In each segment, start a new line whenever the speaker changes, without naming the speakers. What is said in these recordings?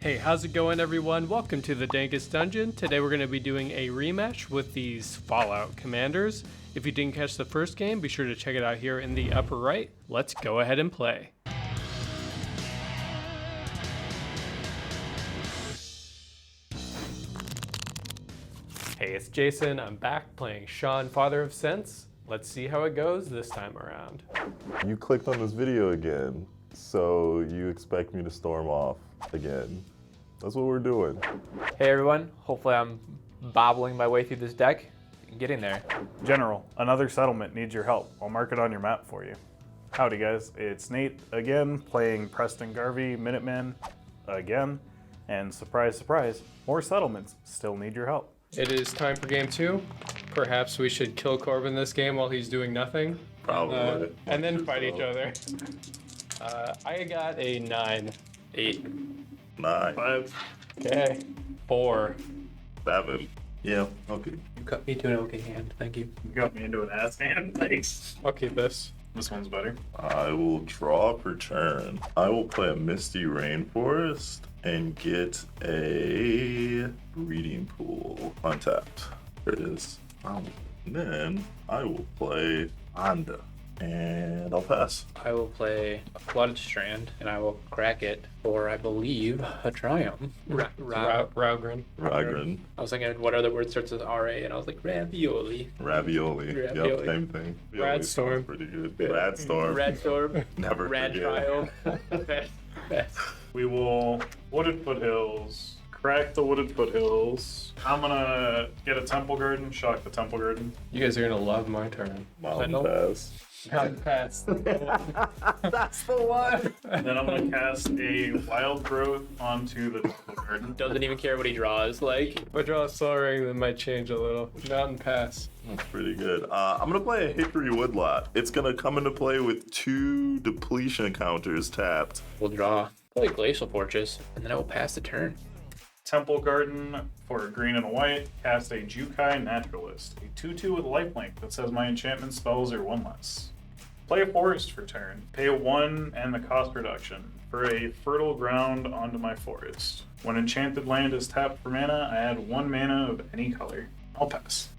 Hey, how's it going, everyone? Welcome to the Dankest Dungeon. Today we're going to be doing a rematch with these Fallout commanders. If you didn't catch the first game, be sure to check it out here in the upper right. Let's go ahead and play. Hey, it's Jason. I'm back playing Shaun, Father of Synths. Let's see how it goes this time around.
You clicked on this video again, so you expect me to storm off again. That's what we're doing.
Hey everyone, hopefully I'm bobbling my way through this deck and getting there.
General, another settlement needs your help. I'll mark it on your map for you. Howdy guys, it's Nate again, playing Preston Garvey, Minuteman again, and surprise, surprise, more settlements still need your help.
It is time for game 2. Perhaps we should kill Corbin this game while he's doing nothing.
Probably.
And then fight each other. I got a 9.
8.
9.
5.
Okay. 4.
7. Yeah, okay.
You cut me to an okay hand, thank you.
You got me into an ass hand, thanks.
I'll keep this.
This one's better.
I will draw per turn. I will play a Misty Rainforest and get a Breeding Pool untapped. There it is. And then I will play Honda. And I'll pass.
I will play a Flooded Strand, and I will crack it for, I believe, a Triumph.
Raugrin.
Ragran.
I was thinking what other word starts with RA, and I was like, ravioli.
Ravioli. Yep,
Ravioli.
same thing.
Radstorm.
Pretty good. Radstorm.
Radstorm.
Never
Rad
forget.
Triumph. Best.
We will Wooded Foothills, crack the Wooded Foothills. I'm gonna get a Temple Garden, shock the Temple Garden.
You guys are going to love my turn.
Mountain
Nope.
pass.
God, pass.
That's the one!
And then I'm gonna cast a Wild Growth onto the Temple Garden.
Doesn't even care what he draws, like.
If I draw a Soul Ring, that might change a little. Mountain pass.
That's pretty good. I'm gonna play a Hickory Woodlot. It's gonna come into play with 2 depletion counters tapped.
We'll draw. Play Glacial Fortress, and then I will pass the turn.
Temple Garden for a green and a white. Cast a Jukai Naturalist, a 2/2 with lifelink that says my enchantment spells are 1 less. Play a forest for turn. Pay 1 and the cost reduction for a fertile ground onto my forest. When enchanted land is tapped for mana, I add 1 mana of any color. I'll pass.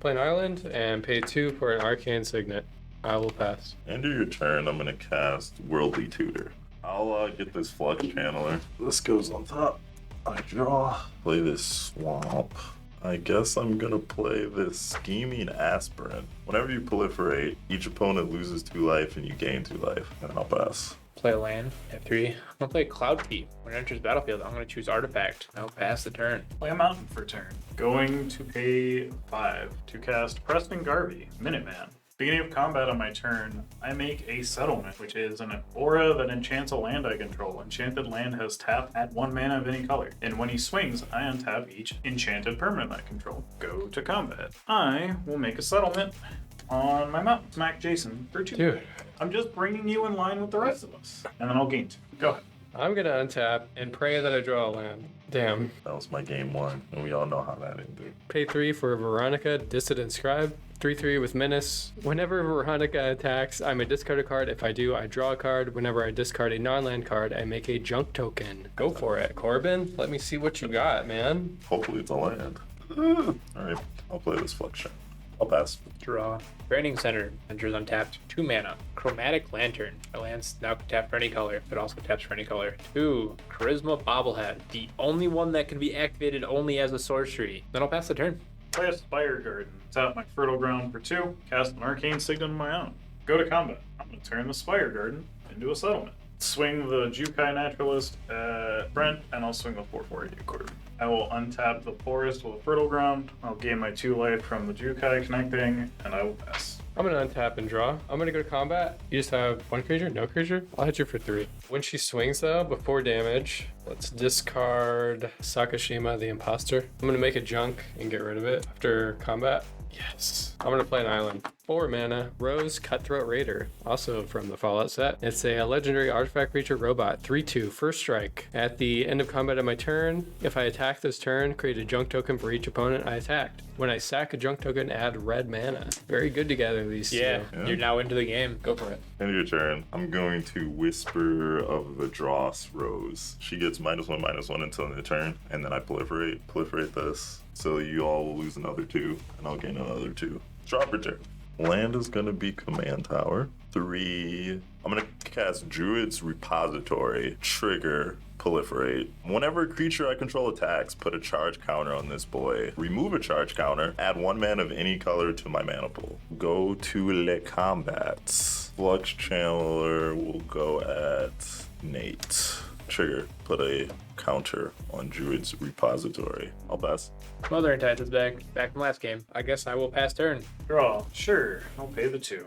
Play an island and pay 2 for an Arcane Signet. I will pass.
End of your turn, I'm gonna cast Worldly Tutor. I'll get this Flux Channeler. This goes on top. I draw. Play this Swamp. I guess I'm gonna play this Scheming Aspirant. Whenever you proliferate, each opponent loses 2 life and you gain 2 life. And I'll pass.
Play a land at 3. I'm gonna play Cloud Keep. When it enters battlefield, I'm gonna choose Artifact. I'll pass the turn.
Play a mountain for turn. Going to pay 5 to cast Preston Garvey, Minuteman. Beginning of combat on my turn, I make a settlement, which is an aura that enchants a land I control. Enchanted land has tap, add 1 mana of any color. And when he swings, I untap each enchanted permanent I control. Go to combat. I will make a settlement on my mountain. Smack Jason for 2.
Dude,
I'm just bringing you in line with the rest of us. And then I'll gain 2. Go ahead.
I'm going to untap and pray that I draw a land. Damn.
That was my game 1, and we all know how that ended.
Pay 3 for Veronica, Dissident Scribe. 3/3 with Menace. Whenever Veronica attacks, I may discard a card. If I do, I draw a card. Whenever I discard a non-land card, I make a junk token. Go for it, Corbin. Let me see what you got, man.
Hopefully it's a land. Alright, I'll play this Flux Channel. I'll pass.
Draw. Training Center enters untapped. 2 mana. Chromatic Lantern. My land's now can tap for any color. It also taps for any color. 2. Charisma Bobblehead. The only one that can be activated only as a sorcery. Then I'll pass the turn.
Play a Spire Garden. Tap my fertile ground for 2. Cast an Arcane Signet of my own. Go to combat. I'm going to turn the Spire Garden into a settlement. Swing the Jukai Naturalist at Brent, and I'll swing the 4/4 at you, Corbin. I will untap the forest with a fertile ground. I'll gain my 2 life from the Jukai connecting, and I will pass.
I'm going to untap and draw. I'm going to go to combat. You just have 1 creature? No creature? I'll hit you for 3. When she swings, though, before damage, let's discard Sakashima, the Imposter. I'm going to make a junk and get rid of it after combat. Yes. I'm going to play an island. 4 mana, Rose Cutthroat Raider, also from the Fallout set. It's a legendary artifact creature robot, 3/2, first strike. At the end of combat of my turn, if I attack this turn, create a junk token for each opponent I attacked. When I sack a junk token, add red mana. Very good to gather these two.
Yeah, you're now into the game. Go for it.
End of your turn. I'm going to Whisper of the Dross Rose. She gets -1/-1 until end of the turn, and then I proliferate this. So you all will lose another 2, and I'll gain another 2. Drop return. Land is going to be Command Tower. 3. I'm going to cast Druid's Repository. Trigger. Proliferate. Whenever a creature I control attacks, put a charge counter on this boy. Remove a charge counter. Add 1 mana of any color to my mana pool. Go to Le Combats. Flux Channeler will go at Nate. Trigger. Put a counter on Druid's Repository. I'll pass.
Smothering Tides is back from last game. I guess I will pass turn.
Draw. Sure. I'll pay the 2.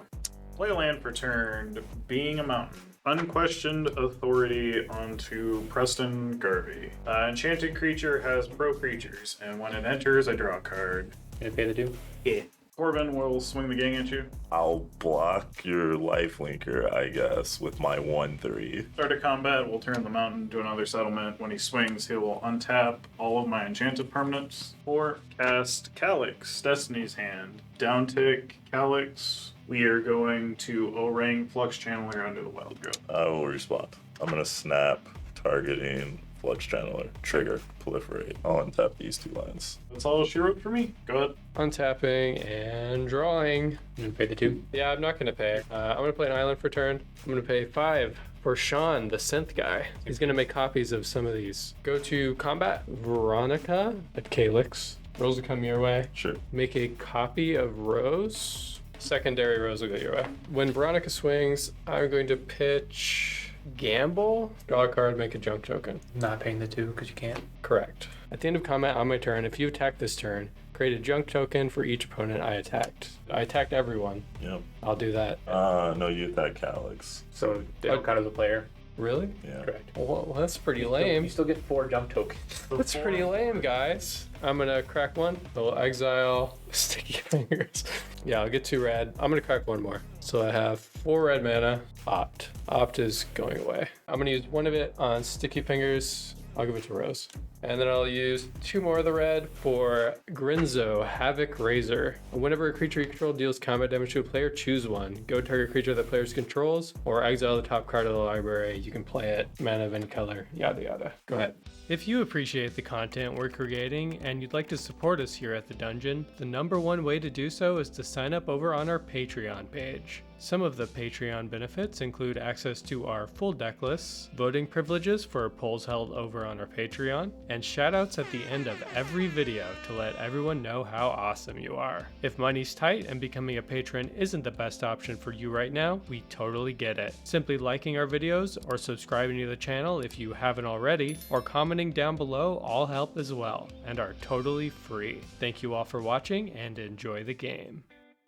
Play land for turn. Being a mountain. Unquestioned authority onto Preston Garvey. Enchanted creature has pro creatures, and when it enters, I draw a card.
Gonna pay the 2?
Yeah. Corbin will swing the gang at you.
I'll block your lifelinker, I guess, with my 1/3.
Start a combat, we'll turn the mountain to another settlement. When he swings, he will untap all of my enchanted permanents. Or cast Calyx, Destiny's Hand. Downtick, Calyx. We are going to Orang Flux Channeler under the Wild Growth.
I will respond. I'm going to snap, targeting Flux Channeler. Trigger, proliferate. I'll untap these 2 lands.
That's all she wrote for me. Go ahead.
Untapping and drawing.
You gonna pay the 2?
Yeah, I'm not going to pay. I'm going to play an island for turn. I'm going to pay 5 for Shaun, the synth guy. He's going to make copies of some of these. Go to combat. Veronica at Calyx. Rose will come your way.
Sure.
Make a copy of Rose. Secondary Rose will go your way. When Veronica swings, I'm going to pitch Gamble. Draw a card, make a junk token.
Not paying the 2 because you can't.
Correct. At the end of combat on my turn, if you attack this turn, create a junk token for each opponent I attacked. I attacked everyone.
Yep.
I'll do that.
No, you attack Calyx.
So they don't count as a player.
Really?
Yeah.
Correct.
Well, that's pretty
You
lame.
still get 4 jump tokens.
That's pretty lame, guys. I'm gonna crack one. So we'll exile Sticky Fingers. Yeah, I'll get 2 red. I'm gonna crack 1 more. So I have 4 red mana. Opt. Opt is going away. I'm gonna use 1 of it on Sticky Fingers. I'll give it to Rose. And then I'll use 2 more of the red for Grinzo, Havoc Razor. Whenever a creature you control deals combat damage to a player, choose 1. Go target creature that players controls, or exile the top card of the library. You can play it, mana of any color, yada yada. Go ahead. If you appreciate the content we're creating and you'd like to support us here at the Dungeon, the #1 way to do so is to sign up over on our Patreon page. Some of the Patreon benefits include access to our full deck lists, voting privileges for polls held over on our Patreon, and shoutouts at the end of every video to let everyone know how awesome you are. If money's tight and becoming a patron isn't the best option for you right now, we totally get it. Simply liking our videos or subscribing to the channel if you haven't already, or commenting down below all help as well, and are totally free. Thank you all for watching and enjoy the game.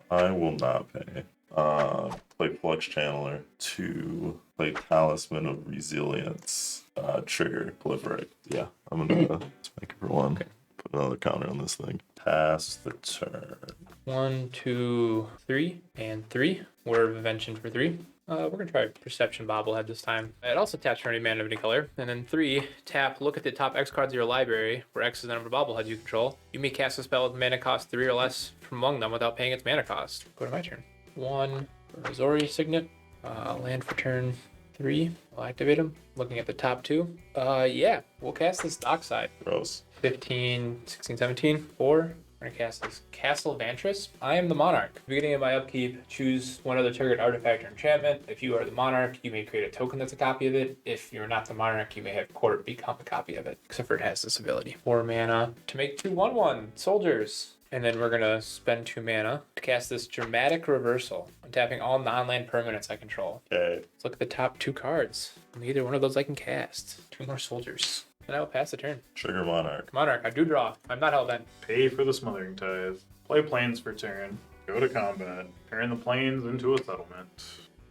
I will not pay. Play Flux Channeler to play Talisman of Resilience. Trigger, proliferate. Yeah, I'm gonna let's make it for 1. Okay. Put another counter on this thing. Pass the turn.
1, 2, 3, and 3. Word of Invention for 3. We're gonna try Perception Bobblehead this time. It also taps for any mana of any color. And then 3, tap, look at the top X cards of your library, where X is the number of bobbleheads you control. You may cast a spell with mana cost 3 or less from among them without paying its mana cost. Go to my turn. 1 for Azori Signet. Land for turn 3. I'll activate them. Looking at the top 2. Yeah, we'll cast this Dockside.
Gross.
15, 16, 17. 4. We're gonna cast this Castle Vantress. I am the Monarch. At the beginning of my upkeep, choose one other target artifact or enchantment. If you are the Monarch, you may create a token that's a copy of it. If you're not the Monarch, you may have Court become a copy of it. Except for it has this ability. 4 mana to make 2 1/1 soldiers. And then we're gonna spend 2 mana to cast this Dramatic Reversal. I'm tapping all non-land permanents I control.
Okay.
Let's look at the top 2 cards. Neither one of those I can cast. 2 more soldiers. And I will pass the turn.
Trigger Monarch.
Monarch, I do draw. I'm not hellbent.
Pay for the Smothering Tithe. Play plains for turn. Go to combat. Turn the plains into a settlement.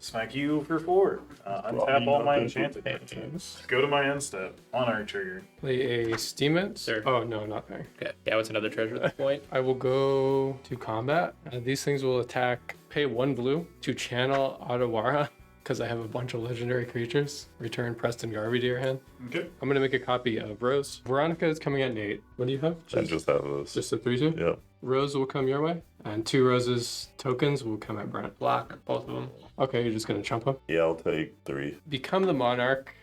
Smack you for 4. Untap all my enchanted permanents. Go to my end step. Monarch trigger.
Play a Steamit.
Sir.
Oh, no, not paying.
Okay. Yeah, what's another treasure at this point?
I will go to combat. These things will attack Pay 1 blue to channel Otawara because I have a bunch of legendary creatures. Return Preston Garvey to your hand.
Okay.
I'm gonna make a copy of Rose. Veronica is coming at Nate. What do you have?
I just have this.
Just a 3/2?
Yeah.
Rose will come your way, and 2 roses tokens will come at Brent.
Block both of them.
Okay, you're just gonna chump them.
Yeah, I'll take 3.
Become the monarch.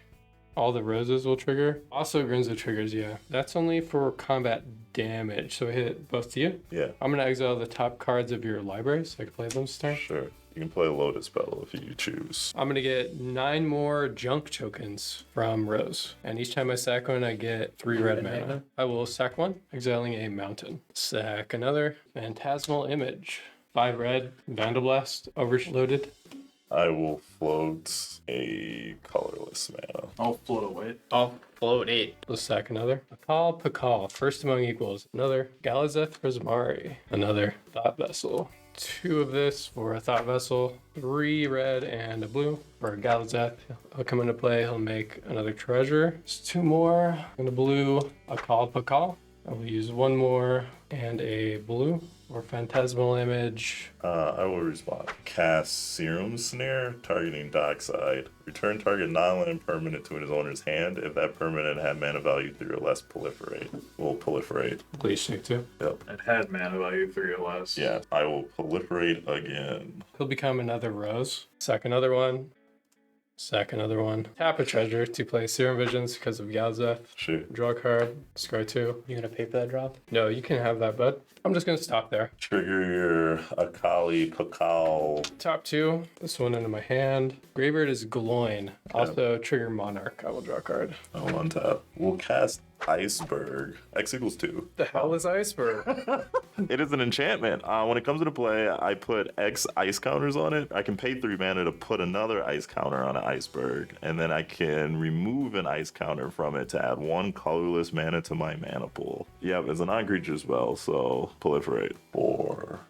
All the roses will trigger. Also, Grinzo triggers, yeah. That's only for combat damage, so hit both to you.
Yeah,
I'm gonna exile the top cards of your library so I can play them this turn.
sure. You can play Lotus Petal if you choose.
I'm gonna get 9 more junk tokens from Rose. And each time I sack one, I get 3 red mana. I will sack one, exiling a mountain. Sack another. Phantasmal Image. 5 red, Vandalblast, overloaded.
I will float a colorless mana.
I'll float away.
I'll float 8.
We'll sack another. Pakal, first among equals. Another. Galazeth Prismari. Another. Thought Vessel. 2 of this for a Thought Vessel. 3 red and a blue for Galazeth. He'll come into play. He'll make another treasure. There's 2 more. And a blue. Pakal. I will use 1 more and a blue or Phantasmal Image.
I will respond. Cast Serum Snare, targeting Dockside. Return target non-land permanent to his owner's hand. If that permanent had mana value 3 or less, proliferate. Will proliferate.
Please stick to.
Yep.
It had mana value 3 or less.
Yeah, I will proliferate again.
He'll become another rose. Sack another one. Sack another one. Tap a treasure to play Serum Visions because of Galazeth.
Sure.
Draw a card. Discard 2.
You gonna pay for that drop?
No, you can have that, bud. I'm just gonna stop there.
Trigger your Akali Pakal.
Top 2. This one into my hand. Graveyard is Gloin. Also trigger Monarch. I will draw a card.
I'll untap. We'll cast Iceberg. X equals 2.
The hell is Iceberg?
It is an enchantment. When it comes into play, I put X ice counters on it. I can pay 3 mana to put another ice counter on an Iceberg, and then I can remove an ice counter from it to add 1 colorless mana to my mana pool. Yep, it's a non-creature spell, so proliferate. 4.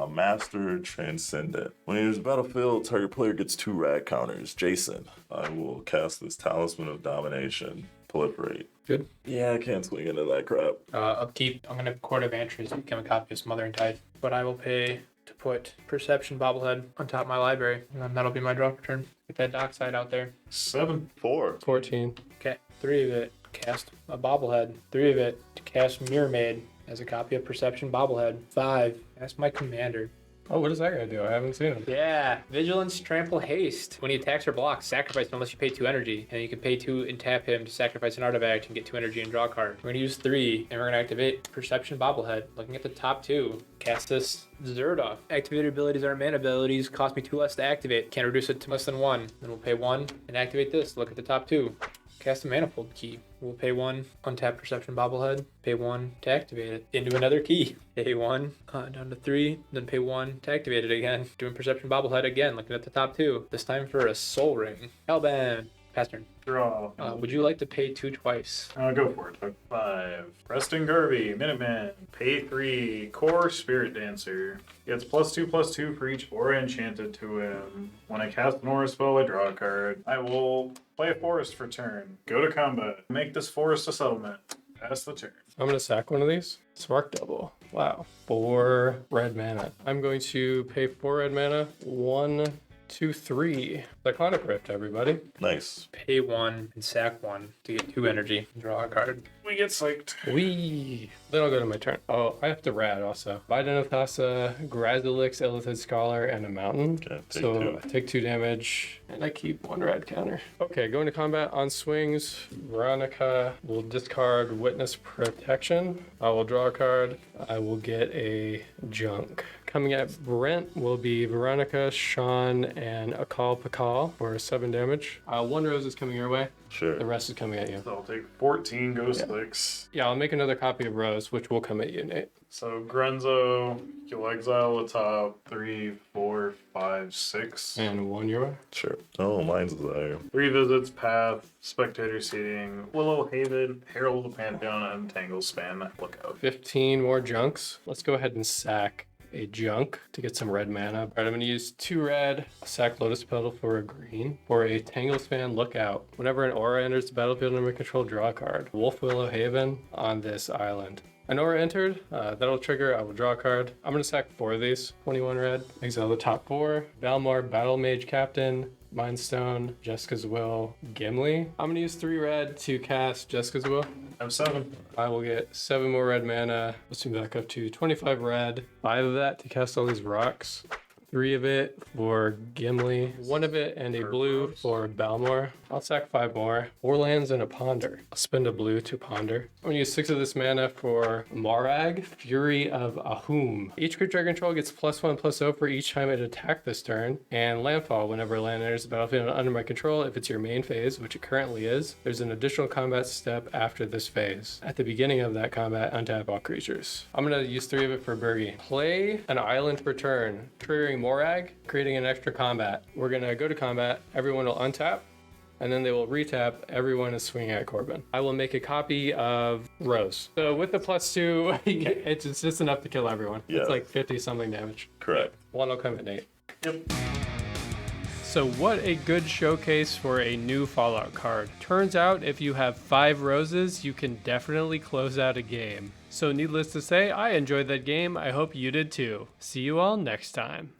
Master Transcendent. When he enters the battlefield, target player gets 2 rad counters. Jason. I will cast this Talisman of Domination. Proliferate.
Good.
Yeah, I can't swing into that crap.
Upkeep. I'm gonna Court of Antries, become a copy of Smothering Tide. But I will pay to put Perception Bobblehead on top of my library, and then that'll be my draw turn. Get that Dockside out there.
7.
4.
14.
Okay. 3 of it. Cast a Bobblehead. 3 of it to cast Mirror Maid as a copy of Perception Bobblehead. 5. That's my commander.
Oh, what is that gonna do? I haven't seen him.
Yeah, Vigilance, Trample, Haste. When he attacks or blocks, sacrifice him unless you pay 2 energy. And you can pay 2 and tap him to sacrifice an artifact and get 2 energy and draw a card. We're gonna use 3, and we're gonna activate Perception Bobblehead. Looking at the top 2, cast this Zerdoff. Activated abilities are mana abilities, cost me 2 less to activate. Can't reduce it to less than 1. Then we'll pay 1 and activate this. Look at the top 2. Cast a Manifold Key. We'll pay 1, untap Perception Bobblehead, pay 1 to activate it. Into another key. Pay 1, down to 3, then pay 1 to activate it again. Doing Perception Bobblehead again, looking at the top 2. This time for a Soul Ring. Hellbend. Pass turn.
Draw.
Would you like to pay 2 twice?
Go for it. 5. Preston Garvey, Minuteman. Pay 3. Core Spirit Dancer. Gets +2/+2 for each aura enchanted to him. When I cast an aura spell, I draw a card. I will play a forest for turn. Go to combat. Make this forest a settlement. Pass the turn.
I'm gonna sack one of these. Spark Double. Wow. 4 red mana. I'm going to pay 4 red mana. 1, 2, 3. Cyclonic Rift, everybody.
Nice.
Pay 1 and sack 1 to get 2 energy. Draw a card.
We get psyched.
Wee. Then I'll go to my turn. Oh, I have to rad also. Biden of Thassa, Grazilix, Illithid Scholar, and a mountain.
Okay, take
So
2.
I take 2 damage, and I keep 1 rad counter. Okay, going to combat on swings. Veronica will discard Witness Protection. I will draw a card. I will get a junk. Coming at Brent will be Veronica, Shaun, and Akal Pakal for 7 damage. 1 rose is coming your way.
Sure.
The rest is coming at you.
So I'll take 14 Ghost Licks.
Yeah, I'll make another copy of Rose, which will come at you, Nate.
So Grenzo, you'll exile the top 3, 4, 5, 6.
And 1 your way.
Sure. Oh, mine's there.
3 visits, Path, Spectator Seating, Willow Haven, Herald of the Pantheon, and Tangle Span. Look out.
15 more junks. Let's go ahead and sack a junk to get some red mana. All right, I'm going to use 2 red, sack Lotus Petal for a green. For a Tangle Span, Lookout. Whenever an aura enters the battlefield under my control, draw a card. Wolf Willow Haven on this island. An aura entered. That'll trigger. I will draw a card. I'm going to sack 4 of these. 21 red. Exile the top 4. Valmar, Battle Mage Captain. Mind Stone, Jessica's Will, Gimli. I'm going to use 3 red to cast Jessica's Will.
I have 7.
I will get 7 more red mana. Let's move back up to 25 red. 5 of that to cast all these rocks. 3 of it for Gimli, 1 of it and a blue for Balmor. I'll sack 5 more. 4 lands and a ponder. I'll spend a blue to ponder. I'm gonna use 6 of this mana for Marag, Fury of Ahum. Each creature I control gets +1/+0 for each time it attacked this turn, and landfall whenever a land enters the battlefield under my control. If it's your main phase, which it currently is, there's an additional combat step after this phase. At the beginning of that combat, untap all creatures. I'm gonna use 3 of it for Bergie. Play an island per turn, triggering Morag, creating an extra combat. We're gonna go to combat, everyone will untap, and then they will retap, everyone is swinging at Corbin. I will make a copy of Rose. So with the +2, it's just enough to kill everyone.
Yeah.
It's like 50 something damage.
Correct.
One will come at Nate.
Yep.
So what a good showcase for a new Fallout card. Turns out if you have 5 roses, you can definitely close out a game. So needless to say, I enjoyed that game. I hope you did too. See you all next time.